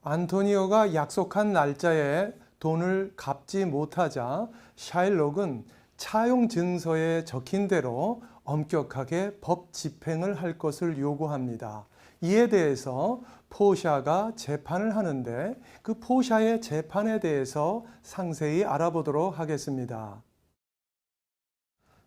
안토니오가 약속한 날짜에 돈을 갚지 못하자 샤일록은 차용 증서에 적힌 대로 엄격하게 법 집행을 할 것을 요구합니다. 이에 대해서 포샤가 재판을 하는데 그 포샤의 재판에 대해서 상세히 알아보도록 하겠습니다.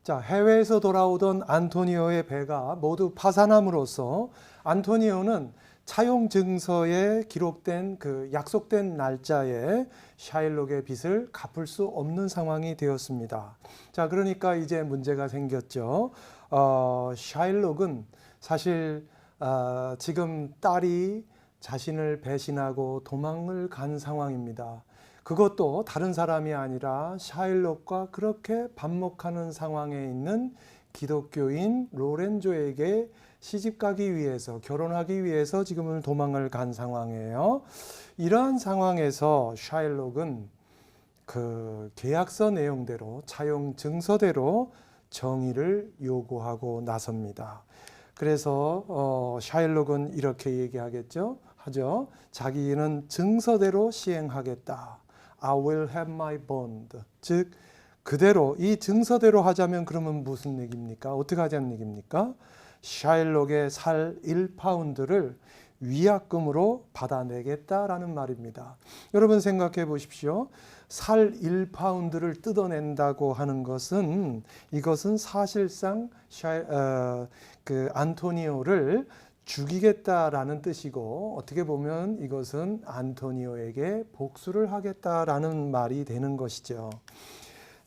자, 해외에서 돌아오던 안토니오의 배가 모두 파산함으로써 안토니오는 차용 증서에 기록된 그 약속된 날짜에 샤일록의 빚을 갚을 수 없는 상황이 되었습니다. 자, 그러니까 이제 문제가 생겼죠. 샤일록은 사실 지금 딸이 자신을 배신하고 도망을 간 상황입니다. 그것도 다른 사람이 아니라 샤일록과 그렇게 반목하는 상황에 있는 기독교인 로렌조에게 시집가기 위해서, 결혼하기 위해서 지금은 도망을 간 상황이에요. 이러한 상황에서 샤일록은 그 계약서 내용대로, 차용 증서대로 정의를 요구하고 나섭니다. 그래서 샤일록은 이렇게 하죠. 자기는 증서대로 시행하겠다. I will have my bond. 즉 그대로, 이 증서대로 하자면 그러면 무슨 얘기입니까? 어떻게 하자는 얘기입니까? 샤일록의 살 1파운드를 위약금으로 받아내겠다라는 말입니다. 여러분 생각해 보십시오. 살 1파운드를 뜯어낸다고 하는 것은, 이것은 사실상 그 안토니오를 죽이겠다라는 뜻이고, 어떻게 보면 이것은 안토니오에게 복수를 하겠다라는 말이 되는 것이죠.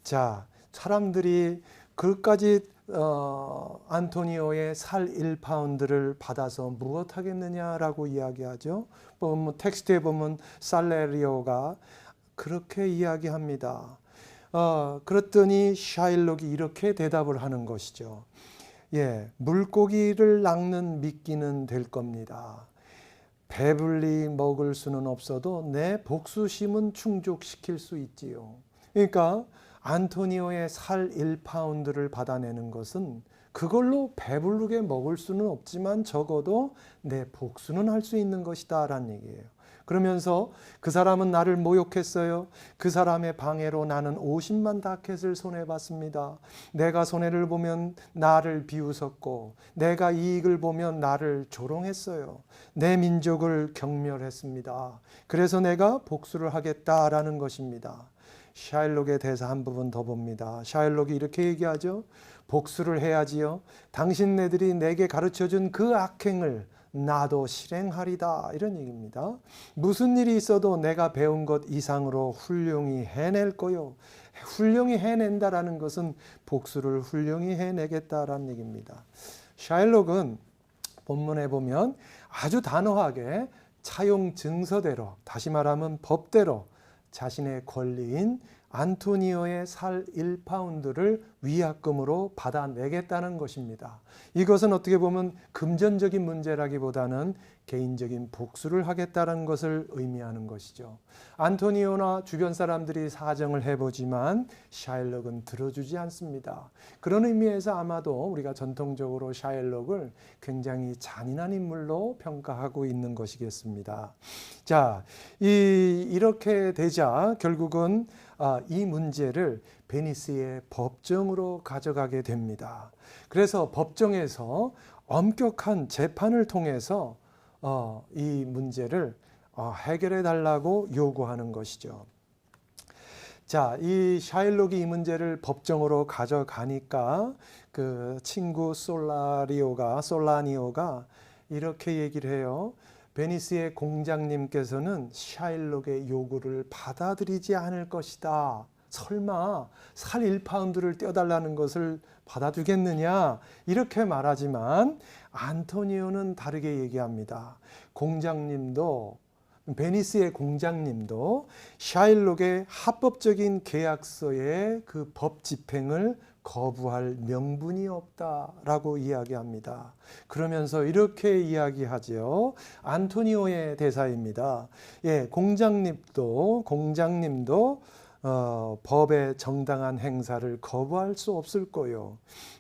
자, 사람들이 그까지 안토니오의 살 1파운드를 받아서 무엇 하겠느냐라고 이야기하죠. 뭐 텍스트에 보면 살레리오가 그렇게 이야기합니다. 그랬더니 샤일록이 이렇게 대답을 하는 것이죠. 예, 물고기를 낚는 미끼는 될 겁니다. 배불리 먹을 수는 없어도 내 복수심은 충족시킬 수 있지요. 그러니까 안토니오의 살 1파운드를 받아내는 것은 그걸로 배부르게 먹을 수는 없지만 적어도 내 복수는 할 수 있는 것이다 라는 얘기예요. 그러면서 그 사람은 나를 모욕했어요. 그 사람의 방해로 나는 50만 다켓을 손해봤습니다. 내가 손해를 보면 나를 비웃었고 내가 이익을 보면 나를 조롱했어요. 내 민족을 경멸했습니다. 그래서 내가 복수를 하겠다라는 것입니다. 샤일록의 대사 한 부분 더 봅니다. 샤일록이 이렇게 얘기하죠. 복수를 해야지요. 당신네들이 내게 가르쳐준 그 악행을 나도 실행하리다, 이런 얘기입니다. 무슨 일이 있어도 내가 배운 것 이상으로 훌륭히 해낼 거요. 훌륭히 해낸다라는 것은 복수를 훌륭히 해내겠다라는 얘기입니다. 샤일록은 본문에 보면 아주 단호하게 차용 증서대로, 다시 말하면 법대로 자신의 권리인 안토니오의 살 1파운드를 위약금으로 받아내겠다는 것입니다. 이것은 어떻게 보면 금전적인 문제라기보다는 개인적인 복수를 하겠다는 것을 의미하는 것이죠. 안토니오나 주변 사람들이 사정을 해보지만 샤일록은 들어주지 않습니다. 그런 의미에서 아마도 우리가 전통적으로 샤일록을 굉장히 잔인한 인물로 평가하고 있는 것이겠습니다. 자, 이렇게 되자 결국은 이 문제를 베니스의 법정으로 가져가게 됩니다. 그래서 법정에서 엄격한 재판을 통해서 이 문제를 해결해 달라고 요구하는 것이죠. 자, 이 샤일록이 이 문제를 법정으로 가져가니까 그 친구 솔라니오가 이렇게 얘기를 해요. 베니스의 공장님께서는 샤일록의 요구를 받아들이지 않을 것이다. 설마 살 1파운드를 떼어달라는 것을 받아주겠느냐, 이렇게 말하지만 안토니오는 다르게 얘기합니다. 베니스의 공장님도 샤일록의 합법적인 계약서의 그 법 집행을 거부할 명분이 없다라고 이야기합니다. 그러면서 이렇게 이야기하죠. 안토니오의 대사입니다. 예, 공장님도 법의 정당한 행사를 거부할 수 없을 거요.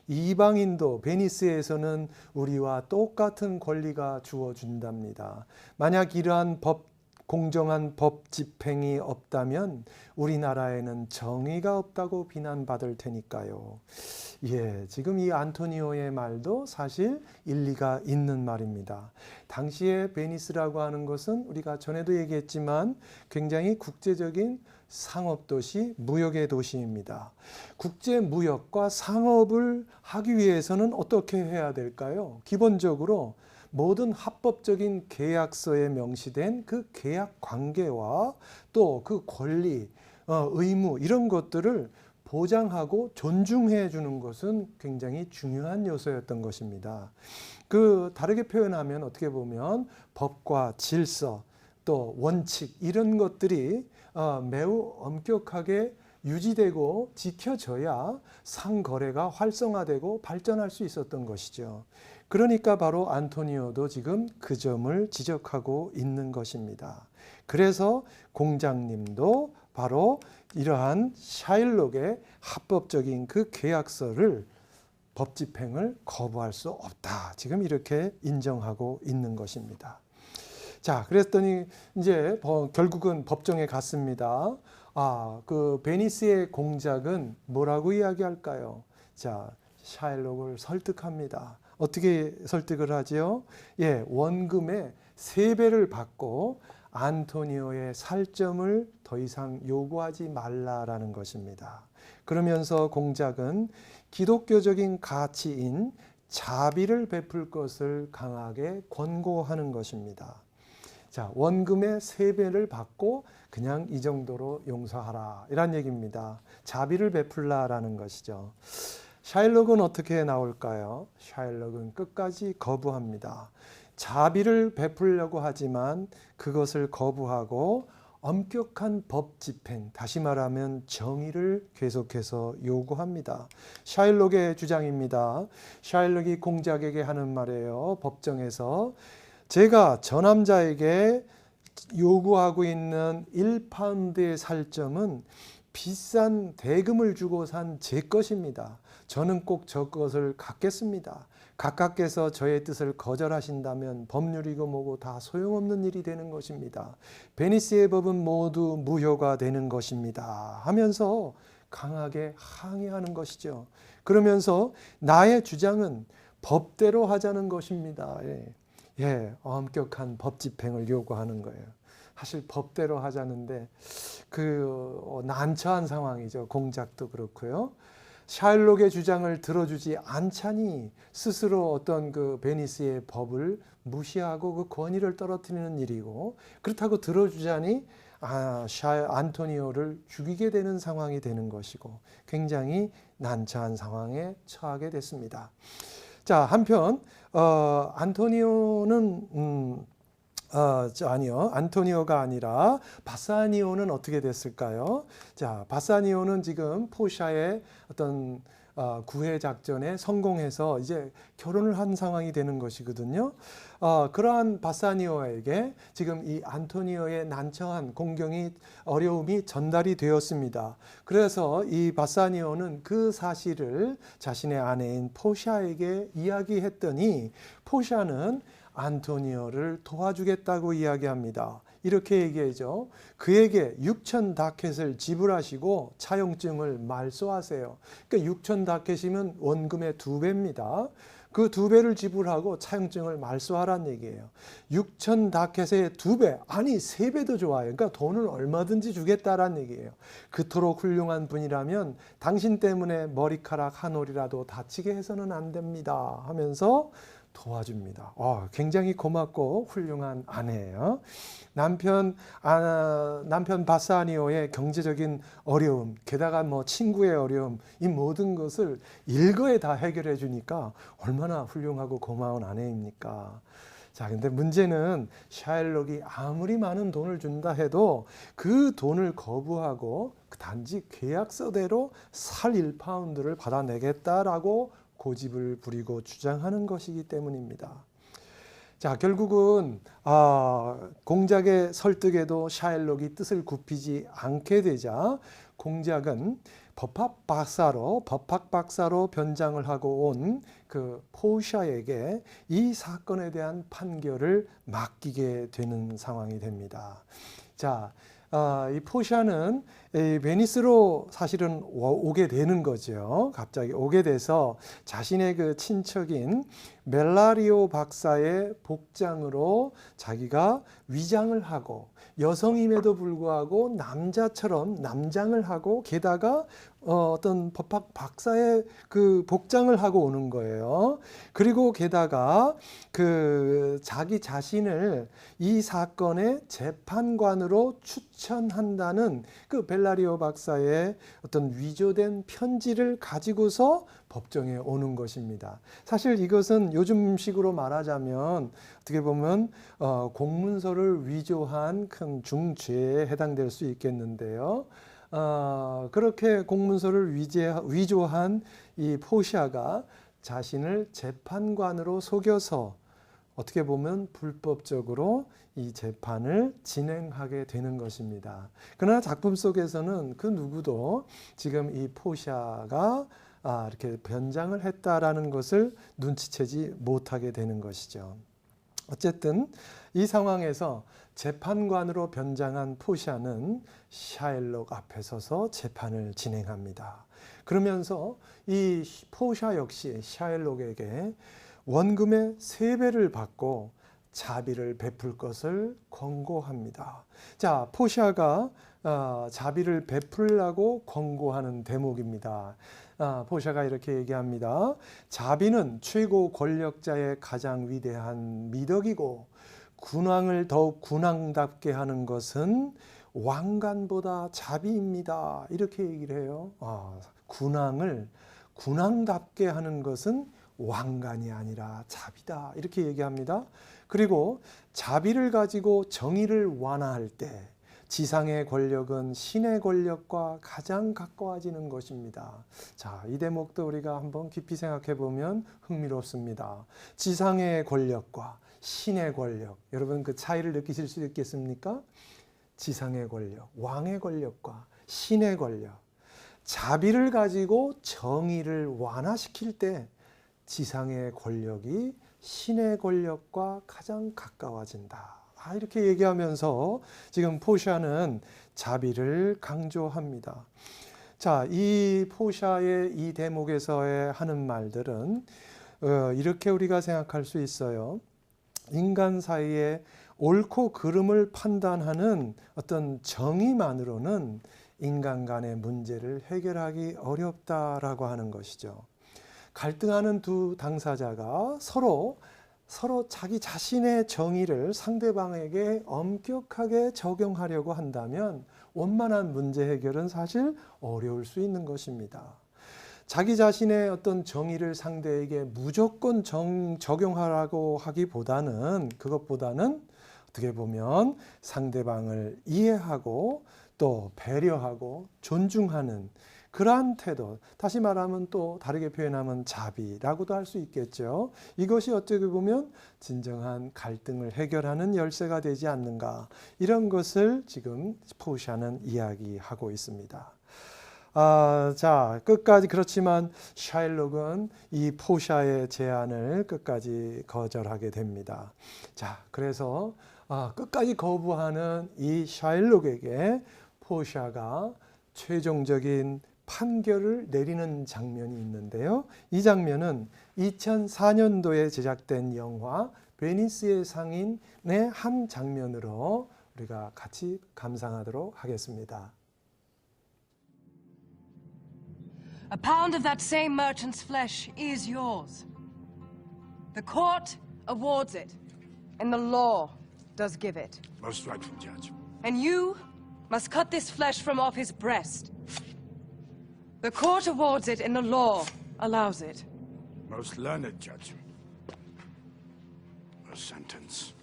이방인도 베니스에서는 우리와 똑같은 권리가 주어진답니다. 만약 이러한 법 공정한 법 집행이 없다면 우리나라에는 정의가 없다고 비난받을 테니까요. 예, 지금 이 안토니오의 말도 사실 일리가 있는 말입니다. 당시에 베니스라고 하는 것은 우리가 전에도 얘기했지만 굉장히 국제적인 상업도시, 무역의 도시입니다. 국제무역과 상업을 하기 위해서는 어떻게 해야 될까요? 기본적으로 모든 합법적인 계약서에 명시된 그 계약 관계와 또 그 권리, 의무 이런 것들을 보장하고 존중해 주는 것은 굉장히 중요한 요소였던 것입니다. 그 다르게 표현하면 어떻게 보면 법과 질서 또 원칙 이런 것들이 매우 엄격하게 유지되고 지켜져야 상거래가 활성화되고 발전할 수 있었던 것이죠. 그러니까 바로 안토니오도 지금 그 점을 지적하고 있는 것입니다. 그래서 공장님도 바로 이러한 샤일록의 합법적인 그 계약서를 법 집행을 거부할 수 없다. 지금 이렇게 인정하고 있는 것입니다. 자, 그랬더니 이제 결국은 법정에 갔습니다. 그 베니스의 공작은 뭐라고 이야기할까요? 자, 샤일록을 설득합니다. 어떻게 설득을 하지요? 예, 원금의 3배를 받고 안토니오의 살점을 더 이상 요구하지 말라라는 것입니다. 그러면서 공작은 기독교적인 가치인 자비를 베풀 것을 강하게 권고하는 것입니다. 자, 원금의 3배를 받고 그냥 이 정도로 용서하라 이란 얘기입니다. 자비를 베풀라라는 것이죠. 샤일록은 어떻게 나올까요? 샤일록은 끝까지 거부합니다. 자비를 베풀려고 하지만 그것을 거부하고 엄격한 법 집행, 다시 말하면 정의를 계속해서 요구합니다. 샤일록의 주장입니다. 샤일록이 공작에게 하는 말이에요. 법정에서 제가 저 남자에게 요구하고 있는 1파운드의 살점은 비싼 대금을 주고 산 제 것입니다. 저는 꼭 저 것을 갖겠습니다. 각각께서 저의 뜻을 거절하신다면 법률이고 뭐고 다 소용없는 일이 되는 것입니다. 베니스의 법은 모두 무효가 되는 것입니다. 하면서 강하게 항의하는 것이죠. 그러면서 나의 주장은 법대로 하자는 것입니다. 엄격한 법 집행을 요구하는 거예요. 사실 법대로 하자는데 난처한 상황이죠. 공작도 그렇고요. 샤일록의 주장을 들어주지 않자니 스스로 어떤 그 베니스의 법을 무시하고 그 권위를 떨어뜨리는 일이고, 그렇다고 들어주자니 안토니오를 죽이게 되는 상황이 되는 것이고, 굉장히 난처한 상황에 처하게 됐습니다. 자, 한편 안토니오는 안토니오가 아니라 바사니오는 어떻게 됐을까요? 자, 바사니오는 지금 포샤의 어떤 구해 작전에 성공해서 이제 결혼을 한 상황이 되는 것이거든요. 그러한 바사니오에게 지금 이 안토니오의 난처한 공경이 어려움이 전달이 되었습니다. 그래서 이 바사니오는 그 사실을 자신의 아내인 포샤에게 이야기했더니 포샤는 안토니오를 도와주겠다고 이야기합니다. 이렇게 얘기하죠. 그에게 6천 다켓을 지불하시고 차용증을 말소하세요. 그러니까 6천 다켓이면 원금의 2배입니다. 그 2배를 지불하고 차용증을 말소하라는 얘기예요. 6천 다켓의 2배, 아니 3배도 좋아요. 그러니까 돈을 얼마든지 주겠다라는 얘기예요. 그토록 훌륭한 분이라면 당신 때문에 머리카락 한 올이라도 다치게 해서는 안 됩니다 하면서 도와줍니다. 굉장히 고맙고 훌륭한 아내예요. 남편 바사니오의 경제적인 어려움, 게다가 친구의 어려움, 이 모든 것을 일거에 다 해결해 주니까 얼마나 훌륭하고 고마운 아내입니까? 자, 근데 문제는 샤일록이 아무리 많은 돈을 준다 해도 그 돈을 거부하고 단지 계약서대로 살 1파운드를 받아내겠다라고 고집을 부리고 주장하는 것이기 때문입니다. 자, 결국은 공작의 설득에도 샤일록이 뜻을 굽히지 않게 되자 공작은 법학 박사로 변장을 하고 온 그 포샤에게 이 사건에 대한 판결을 맡기게 되는 상황이 됩니다. 자, 이 포샤는 베니스로 사실은 오게 되는 거죠. 갑자기 오게 돼서 자신의 그 친척인 멜라리오 박사의 복장으로 자기가 위장을 하고 여성임에도 불구하고 남자처럼 남장을 하고 게다가 어떤 법학 박사의 그 복장을 하고 오는 거예요. 그리고 게다가 그 자기 자신을 이 사건의 재판관으로 추천한다는 그 벨라리오 박사의 어떤 위조된 편지를 가지고서 법정에 오는 것입니다. 사실 이것은 요즘식으로 말하자면 어떻게 보면 공문서를 위조한 큰 중죄에 해당될 수 있겠는데요. 그렇게 공문서를 위조한 이 포샤가 자신을 재판관으로 속여서 어떻게 보면 불법적으로 이 재판을 진행하게 되는 것입니다. 그러나 작품 속에서는 그 누구도 지금 이 포샤가 이렇게 변장을 했다라는 것을 눈치채지 못하게 되는 것이죠. 어쨌든 이 상황에서 재판관으로 변장한 포샤는 샤일록 앞에 서서 재판을 진행합니다. 그러면서 이 포샤 역시 샤일록에게 원금의 3배를 받고 자비를 베풀 것을 권고합니다. 자, 포샤가 자비를 베풀라고 권고하는 대목입니다. 포샤가 이렇게 얘기합니다. 자비는 최고 권력자의 가장 위대한 미덕이고 군왕을 더욱 군왕답게 하는 것은 왕관보다 자비입니다. 이렇게 얘기를 해요. 군왕을 군왕답게 하는 것은 왕관이 아니라 자비다. 이렇게 얘기합니다. 그리고 자비를 가지고 정의를 완화할 때 지상의 권력은 신의 권력과 가장 가까워지는 것입니다. 자, 이 대목도 우리가 한번 깊이 생각해 보면 흥미롭습니다. 지상의 권력과 신의 권력, 여러분 그 차이를 느끼실 수 있겠습니까? 지상의 권력, 왕의 권력과 신의 권력, 자비를 가지고 정의를 완화시킬 때 지상의 권력이 신의 권력과 가장 가까워진다. 이렇게 얘기하면서 지금 포샤는 자비를 강조합니다. 자, 이 포샤의 이 대목에서의 하는 말들은 이렇게 우리가 생각할 수 있어요. 인간 사이에 옳고 그름을 판단하는 어떤 정의만으로는 인간 간의 문제를 해결하기 어렵다라고 하는 것이죠. 갈등하는 두 당사자가 서로 자기 자신의 정의를 상대방에게 엄격하게 적용하려고 한다면 원만한 문제 해결은 사실 어려울 수 있는 것입니다. 자기 자신의 어떤 정의를 상대에게 무조건 적용하라고 하기보다는 그것보다는 어떻게 보면 상대방을 이해하고 또 배려하고 존중하는 그러한 태도, 다시 말하면 또 다르게 표현하면 자비라고도 할 수 있겠죠. 이것이 어떻게 보면 진정한 갈등을 해결하는 열쇠가 되지 않는가, 이런 것을 지금 포샤는 이야기하고 있습니다. 자, 끝까지 그렇지만 샤일록은 이 포샤의 제안을 끝까지 거절하게 됩니다. 자, 그래서 끝까지 거부하는 이 샤일록에게 포샤가 최종적인 판결을 내리는 장면이 있는데요. 이 장면은 2004년도에 제작된 영화 베니스의 상인의 한 장면으로 우리가 같이 감상하도록 하겠습니다. A pound of that same merchant's flesh is yours. The court awards it, and the law does give it. Most rightful, Judge. And you must cut this flesh from off his breast. The court awards it, and the law allows it. Most learned, Judge. A sentence.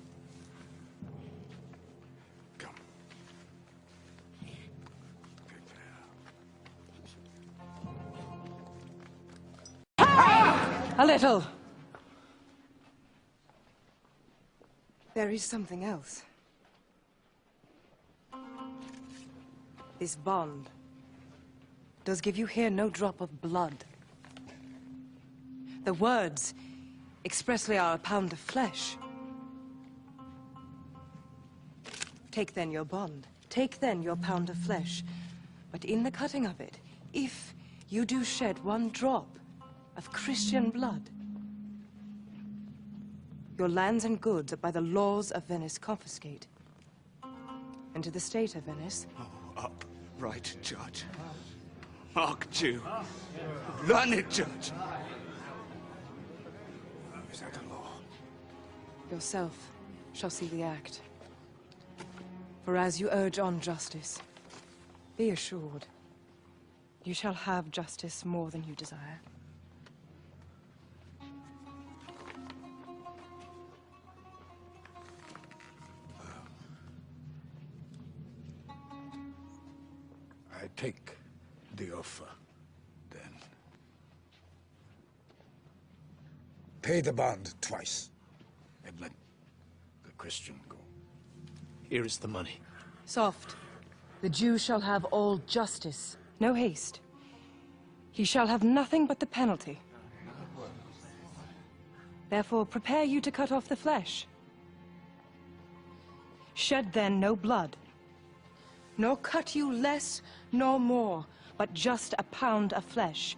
Come. Prepare. A little. There is something else. This bond. does give you here no drop of blood. The words expressly are a pound of flesh. Take then your bond, take then your pound of flesh, but in the cutting of it, if you do shed one drop of Christian blood, your lands and goods are by the laws of Venice confiscate. And to the state of Venice, Upright judge. Archduke. Learned judge. Is that a law? yourself shall see the act. For as you urge on justice, be assured, you shall have justice more than you desire. I take the offer, then. Pay the bond twice. And let the Christian go. Here is the money. Soft. The Jew shall have all justice. No haste. He shall have nothing but the penalty. Therefore, prepare you to cut off the flesh. Shed then no blood, nor cut you less nor more, but just a pound of flesh.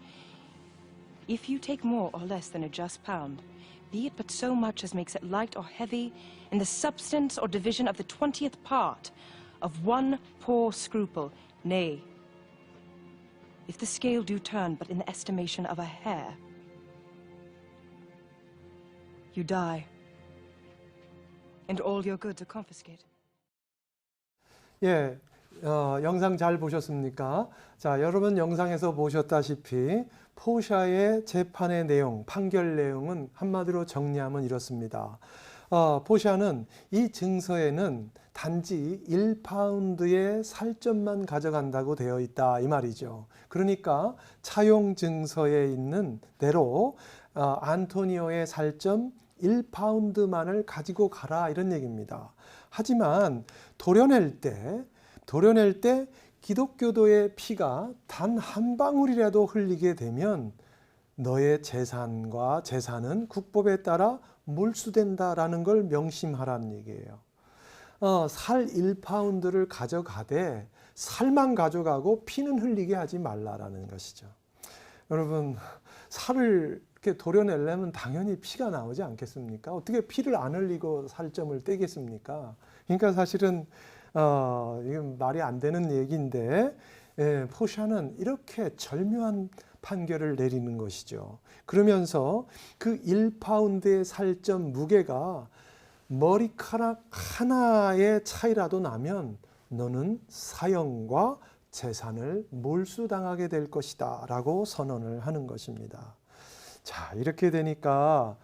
If you take more or less than a just pound, be it but so much as makes it light or heavy in the substance or division of the 20th part of one poor scruple, nay, if the scale do turn but in the estimation of a hair, you die, and all your goods are confiscated. 예, 영상 잘 보셨습니까? 자, 여러분 영상에서 보셨다시피 포샤의 재판의 내용, 판결 내용은 한마디로 정리하면 이렇습니다. 포샤는 이 증서에는 단지 1파운드의 살점만 가져간다고 되어 있다 이 말이죠. 그러니까 차용 증서에 있는 대로 안토니오의 살점 1파운드만을 가지고 가라 이런 얘기입니다. 하지만 도려낼 때 기독교도의 피가 단 한 방울이라도 흘리게 되면 너의 재산과 재산은 국법에 따라 몰수된다라는 걸 명심하라는 얘기예요. 살 1파운드를 가져가되 살만 가져가고 피는 흘리게 하지 말라라는 것이죠. 여러분, 살을 이렇게 도려내려면 당연히 피가 나오지 않겠습니까? 어떻게 피를 안 흘리고 살점을 떼겠습니까? 그러니까 사실은 이건 말이 안 되는 얘기인데 포샤는 이렇게 절묘한 판결을 내리는 것이죠. 그러면서 그 1파운드의 살점 무게가 머리카락 하나의 차이라도 나면 너는 사형과 재산을 몰수당하게 될 것이다 라고 선언을 하는 것입니다. 자, 이렇게 되니까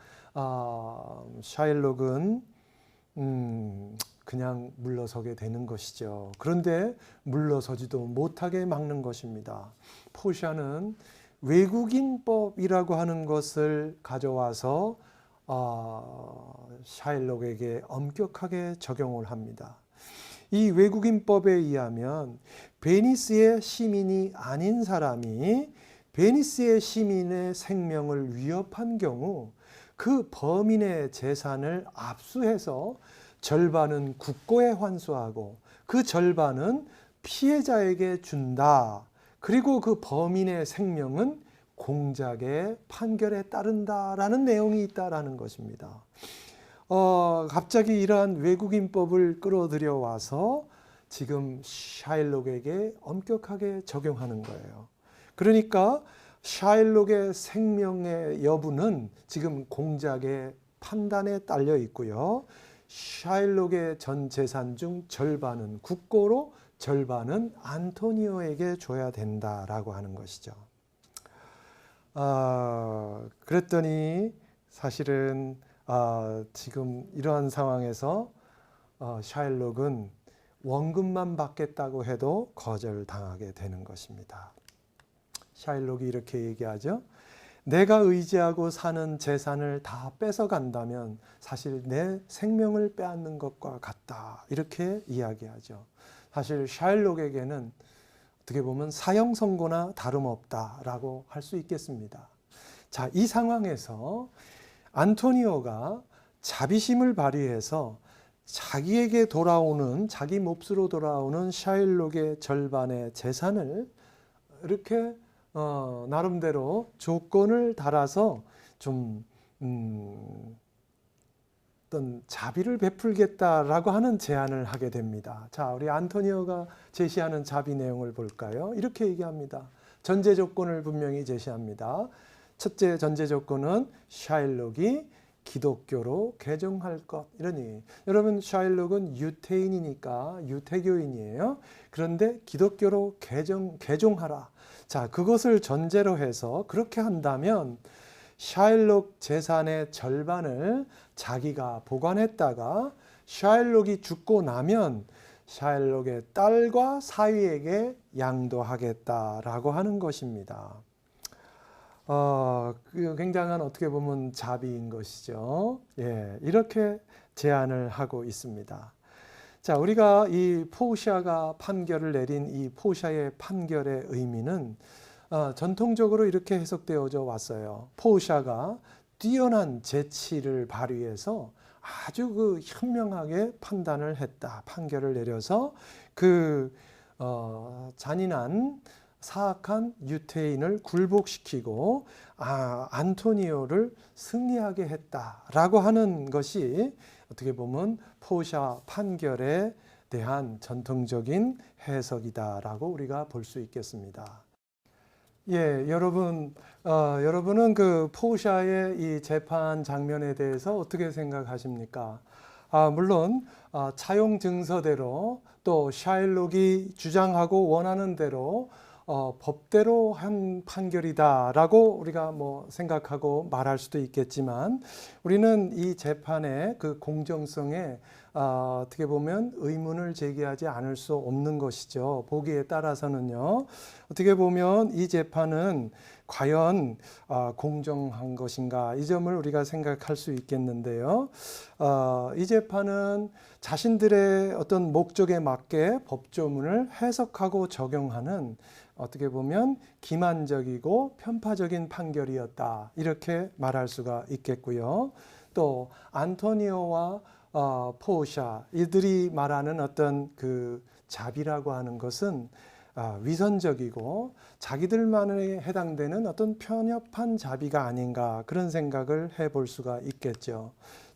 샤일록은 그냥 물러서게 되는 것이죠. 그런데 물러서지도 못하게 막는 것입니다. 포샤는 외국인법이라고 하는 것을 가져와서 샤일록에게 엄격하게 적용을 합니다. 이 외국인법에 의하면 베니스의 시민이 아닌 사람이 베니스의 시민의 생명을 위협한 경우 그 범인의 재산을 압수해서 절반은 국고에 환수하고 그 절반은 피해자에게 준다. 그리고 그 범인의 생명은 공작의 판결에 따른다라는 내용이 있다라는 것입니다. 갑자기 이러한 외국인법을 끌어들여 와서 지금 샤일록에게 엄격하게 적용하는 거예요. 그러니까 샤일록의 생명의 여부는 지금 공작의 판단에 딸려 있고요. 샤일록의 전 재산 중 절반은 국고로 절반은 안토니오에게 줘야 된다라고 하는 것이죠. 그랬더니 사실은 지금 이러한 상황에서 샤일록은 원금만 받겠다고 해도 거절당하게 되는 것입니다. 샤일록이 이렇게 얘기하죠. 내가 의지하고 사는 재산을 다 뺏어간다면 사실 내 생명을 빼앗는 것과 같다. 이렇게 이야기하죠. 사실 샤일록에게는 어떻게 보면 사형 선고나 다름없다라고 할 수 있겠습니다. 자, 이 상황에서 안토니오가 자비심을 발휘해서 자기에게 돌아오는, 자기 몫으로 돌아오는 샤일록의 절반의 재산을 이렇게 나름대로 조건을 달아서 좀 어떤 자비를 베풀겠다라고 하는 제안을 하게 됩니다. 자, 우리 안토니오가 제시하는 자비 내용을 볼까요? 이렇게 얘기합니다. 전제 조건을 분명히 제시합니다. 첫째 전제 조건은 샤일록이 기독교로 개종할 것, 이러니 여러분 샤일록은 유태인이니까 유태교인이에요. 그런데 기독교로 개종하라. 자, 그것을 전제로 해서 그렇게 한다면 샤일록 재산의 절반을 자기가 보관했다가 샤일록이 죽고 나면 샤일록의 딸과 사위에게 양도하겠다라고 하는 것입니다. 굉장한 어떻게 보면 자비인 것이죠. 예, 이렇게 제안을 하고 있습니다. 자, 우리가 이 포샤가 판결을 내린 이 포샤의 판결의 의미는 전통적으로 이렇게 해석되어져 왔어요. 포샤가 뛰어난 재치를 발휘해서 아주 그 현명하게 판단을 했다. 판결을 내려서 그 잔인한 사악한 유태인을 굴복시키고 안토니오를 승리하게 했다라고 하는 것이 어떻게 보면 포샤 판결에 대한 전통적인 해석이다라고 우리가 볼 수 있겠습니다. 예, 여러분은 그 포샤의 이 재판 장면에 대해서 어떻게 생각하십니까? 물론 차용 증서대로 또 샤일록이 주장하고 원하는 대로 법대로 한 판결이다라고 우리가 뭐 생각하고 말할 수도 있겠지만 우리는 이 재판의 그 공정성에 어떻게 보면 의문을 제기하지 않을 수 없는 것이죠. 보기에 따라서는요. 어떻게 보면 이 재판은 과연 공정한 것인가 이 점을 우리가 생각할 수 있겠는데요. 이 재판은 자신들의 어떤 목적에 맞게 법조문을 해석하고 적용하는 어떻게 보면 기만적이고 편파적인 판결이었다 이렇게 말할 수가 있겠고요. 또 안토니오와 포샤 이들이 말하는 어떤 그 자비라고 하는 것은 위선적이고 자기들만에 해당되는 어떤 편협한 자비가 아닌가 그런 생각을 해볼 수가 있겠죠.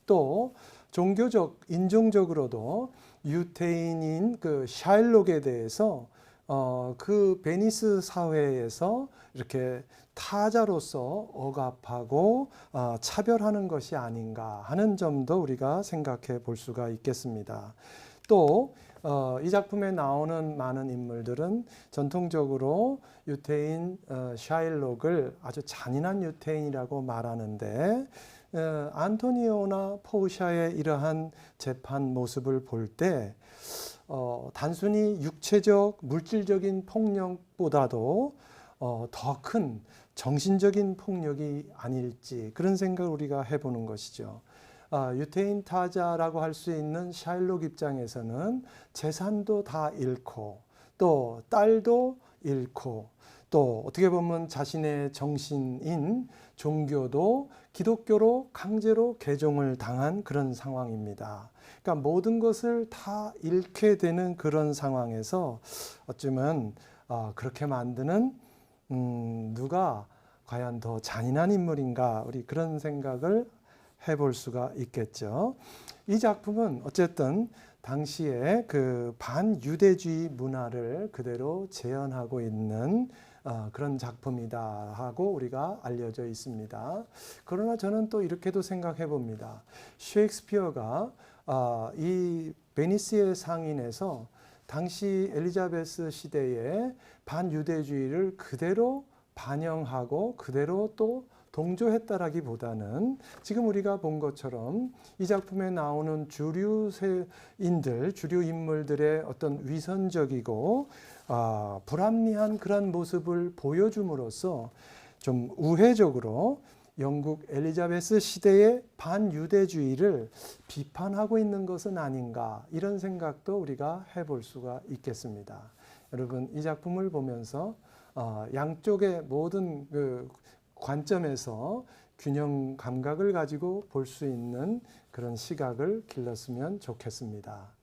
또 종교적, 인종적으로도 유태인인 그 샤일록에 대해서 그 베니스 사회에서 이렇게 타자로서 억압하고 차별하는 것이 아닌가 하는 점도 우리가 생각해 볼 수가 있겠습니다. 또 이 작품에 나오는 많은 인물들은 전통적으로 유태인 샤일록을 아주 잔인한 유태인이라고 말하는데 안토니오나 포샤의 이러한 재판 모습을 볼 때 단순히 육체적 물질적인 폭력보다도 더 큰 정신적인 폭력이 아닐지 그런 생각을 우리가 해보는 것이죠. 유태인 타자라고 할 수 있는 샤일록 입장에서는 재산도 다 잃고 또 딸도 잃고 또 어떻게 보면 자신의 정신인 종교도 기독교로 강제로 개종을 당한 그런 상황입니다. 그러니까 모든 것을 다 잃게 되는 그런 상황에서 어쩌면 그렇게 만드는 누가 과연 더 잔인한 인물인가 우리 그런 생각을 해볼 수가 있겠죠. 이 작품은 어쨌든 당시에 그 반유대주의 문화를 그대로 재현하고 있는 그런 작품이다 하고 우리가 알려져 있습니다. 그러나 저는 또 이렇게도 생각해 봅니다. 셰익스피어가 이 베니스의 상인에서 당시 엘리자베스 시대의 반유대주의를 그대로 반영하고 그대로 또 동조했다라기보다는 지금 우리가 본 것처럼 이 작품에 나오는 주류 인물들의 어떤 위선적이고 불합리한 그런 모습을 보여줌으로써 좀 우회적으로 영국 엘리자베스 시대의 반유대주의를 비판하고 있는 것은 아닌가 이런 생각도 우리가 해볼 수가 있겠습니다. 여러분 이 작품을 보면서 양쪽의 모든 그 관점에서 균형 감각을 가지고 볼 수 있는 그런 시각을 길렀으면 좋겠습니다.